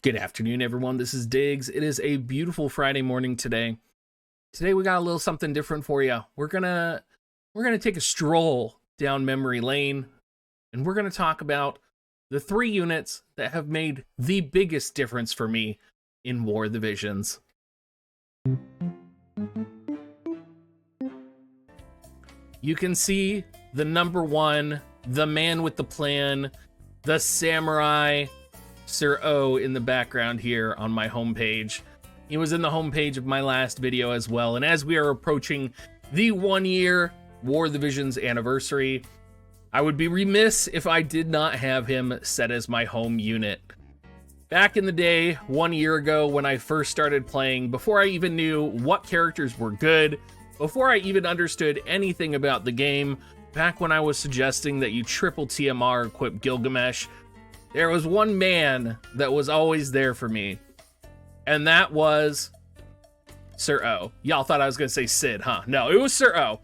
Good afternoon, everyone. This is Diggs. It is a beautiful Friday morning today. Today we got a little something different for you. We're gonna take a stroll down memory lane, and we're gonna talk about the 3 units that have made the biggest difference for me in War of the Visions. You can see the number 1, the man with the plan, the samurai, Sir O in the background here on my homepage. He was in the homepage of my last video as well, and as we are approaching the 1-year War of the Visions anniversary, I would be remiss if I did not have him set as my home unit. Back in the day, 1 year ago when I first started playing, before I even knew what characters were good, before I even understood anything about the game, back when I was suggesting that you triple TMR equip Gilgamesh, there was one man that was always there for me, and that was Sir O. Y'all thought I was going to say Sid, huh? No, it was Sir O.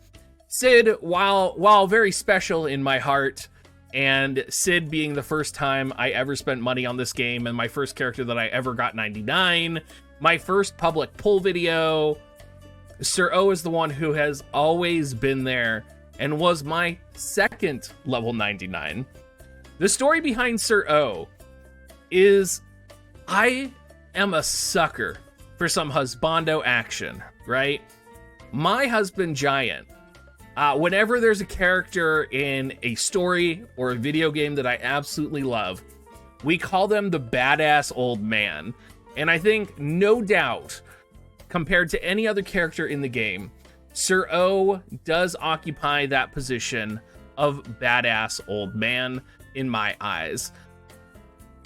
Sid, while very special in my heart, and Sid being the first time I ever spent money on this game, and my first character that I ever got 99, my first public pull video, Sir O is the one who has always been there, and was my second level 99. The story behind Sir O is I am a sucker for some husbando action, right? My husband Giant, whenever there's a character in a story or a video game that I absolutely love, we call them the badass old man. And I think, no doubt, compared to any other character in the game, Sir O does occupy that position of badass old man in my eyes.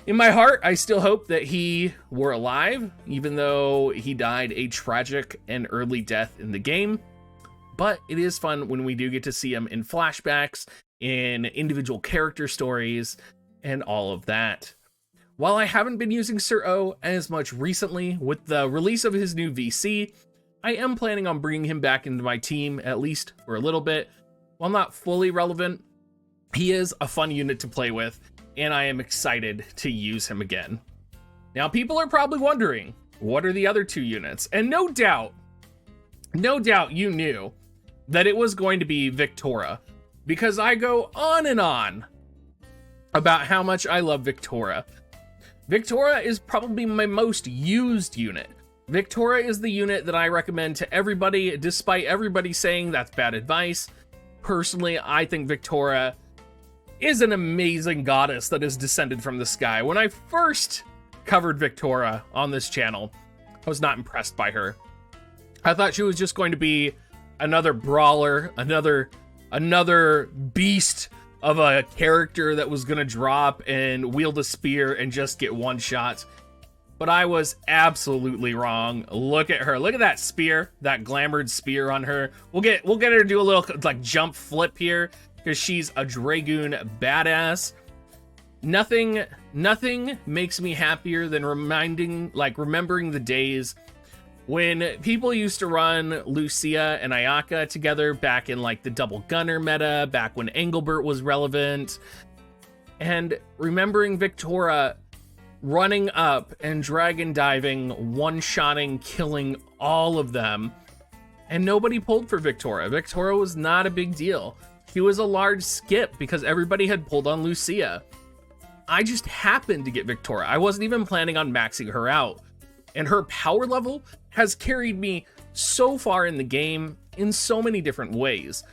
In my heart, I still hope that he were alive, even though he died a tragic and early death in the game. But it is fun when we do get to see him in flashbacks, in individual character stories, and all of that. While I haven't been using Sir O as much recently, with the release of his new VC, I am planning on bringing him back into my team, at least for a little bit. While not fully relevant, he is a fun unit to play with, and I am excited to use him again. Now, people are probably wondering, what are the other 2 units? And no doubt you knew that it was going to be Victora, because I go on and on about how much I love Victora. Victora is probably my most used unit. Victora is the unit that I recommend to everybody, despite everybody saying that's bad advice. Personally, I think Victora is an amazing goddess that is descended from the sky. When I first covered Victora on this channel, I was not impressed by her. I thought she was just going to be another brawler, another beast of a character that was going to drop and wield a spear and just get one shot. But I was absolutely wrong. Look at her. Look at that spear, that glamored spear on her. We'll get her to do a little like jump flip here, because she's a Dragoon badass. Nothing makes me happier than remembering the days when people used to run Lucia and Ayaka together back in like the double gunner meta, back when Engelbert was relevant, and remembering Victora running up and dragon diving, one-shotting, killing all of them, and nobody pulled for Victora. Victora was not a big deal. He was a large skip because everybody had pulled on Lucia. I just happened to get Victora. I wasn't even planning on maxing her out. And her power level has carried me so far in the game in so many different ways.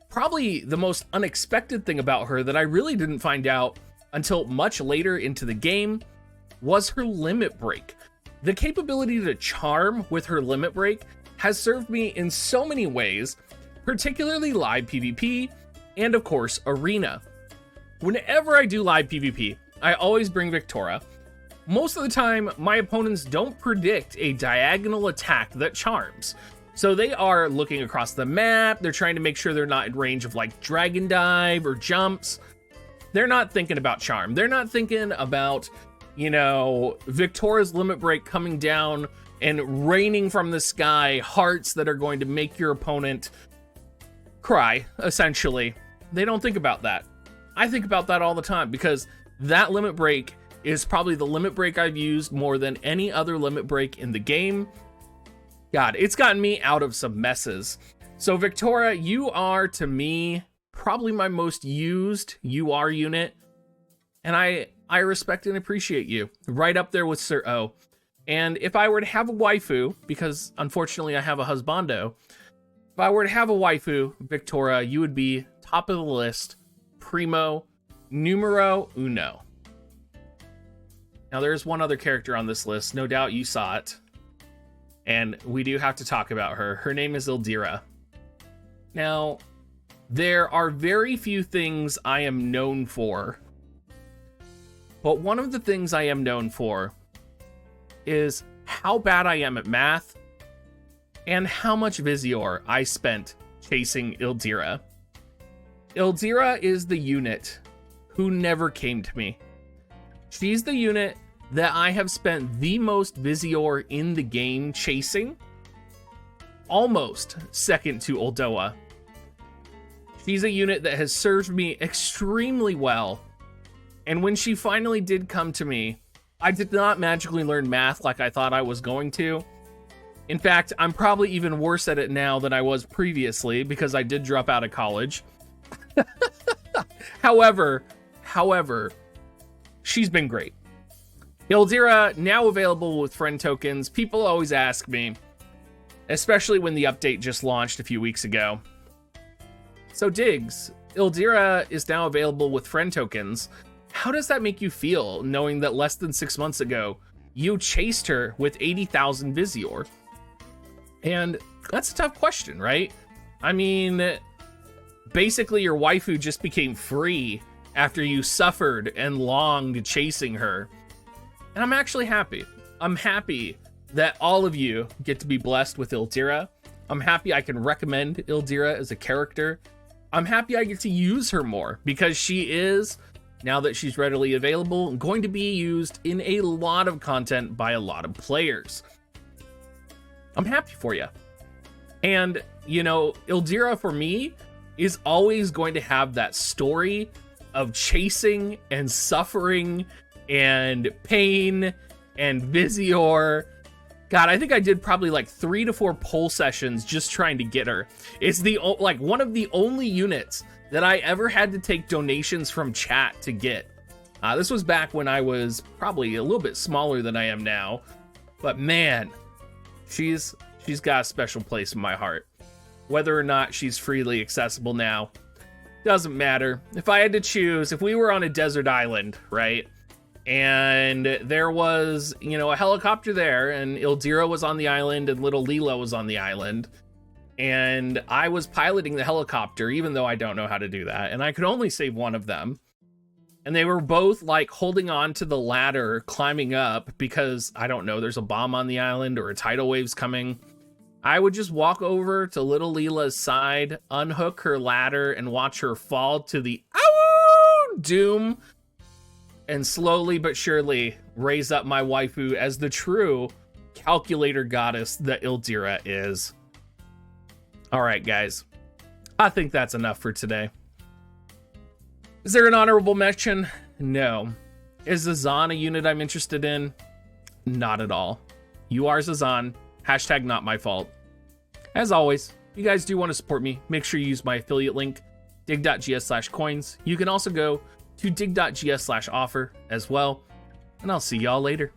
Probably the most unexpected thing about her that I really didn't find out until much later into the game was her limit break. The capability to charm with her limit break has served me in so many ways, particularly live PvP, and of course, Arena. Whenever I do live PvP, I always bring Victora. Most of the time, my opponents don't predict a diagonal attack that charms. So they are looking across the map, they're trying to make sure they're not in range of like Dragon Dive or jumps. They're not thinking about charm. They're not thinking about, Victora's limit break coming down and raining from the sky hearts that are going to make your opponent cry, essentially. They don't think about that. I think about that all the time because that limit break is probably the limit break I've used more than any other limit break in the game. God, it's gotten me out of some messes. So Victoria, you are, to me, probably my most used UR unit. And I respect and appreciate you. Right up there with Sir O. And if I were to have a waifu, because unfortunately I have a husbando, if I were to have a waifu, Victoria, you would be top of the list, primo, numero uno. Now there's one other character on this list, no doubt you saw it. And we do have to talk about her. Her name is Ildira. Now, there are very few things I am known for, but one of the things I am known for is how bad I am at math and how much Visior I spent chasing Ildira. Ildira is the unit who never came to me. She's the unit that I have spent the most Visior in the game chasing, almost second to Uldoa. She's a unit that has served me extremely well, and when she finally did come to me, I did not magically learn math like I thought I was going to. In fact, I'm probably even worse at it now than I was previously because I did drop out of college. However, she's been great. Ildira, now available with friend tokens. People always ask me, especially when the update just launched a few weeks ago. So Diggs, Ildira is now available with friend tokens. How does that make you feel, knowing that less than 6 months ago, you chased her with 80,000 Visior? And that's a tough question, right? I mean, basically your waifu just became free after you suffered and longed chasing her. And I'm actually happy. I'm happy that all of you get to be blessed with Ildira. I'm happy I can recommend Ildira as a character. I'm happy I get to use her more because she is, now that she's readily available, going to be used in a lot of content by a lot of players. I'm happy for you. And, you know, Ildira for me is always going to have that story of chasing and suffering and pain and Visior. God, I think I did probably like 3 to 4 poll sessions just trying to get her. It's the like one of the only units that I ever had to take donations from chat to get. This was back when I was probably a little bit smaller than I am now, but man, she's got a special place in my heart. Whether or not she's freely accessible now, doesn't matter. If I had to choose, if we were on a desert island, right? And there was, you know, a helicopter there, and Ildira was on the island, and little Leela was on the island. And I was piloting the helicopter, even though I don't know how to do that. And I could only save one of them. And they were both like holding on to the ladder, climbing up because, I don't know, there's a bomb on the island or a tidal wave's coming. I would just walk over to little Leela's side, unhook her ladder, and watch her fall to the doom. And slowly but surely raise up my waifu as the true calculator goddess that Ildira is. All right, guys. I think that's enough for today. Is there an honorable mention? No. Is Zazan a unit I'm interested in? Not at all. You are Zazan. Hashtag not my fault. As always, if you guys do want to support me, make sure you use my affiliate link, dig.gs/coins. You can also go to dig.gs/offer as well. And I'll see y'all later.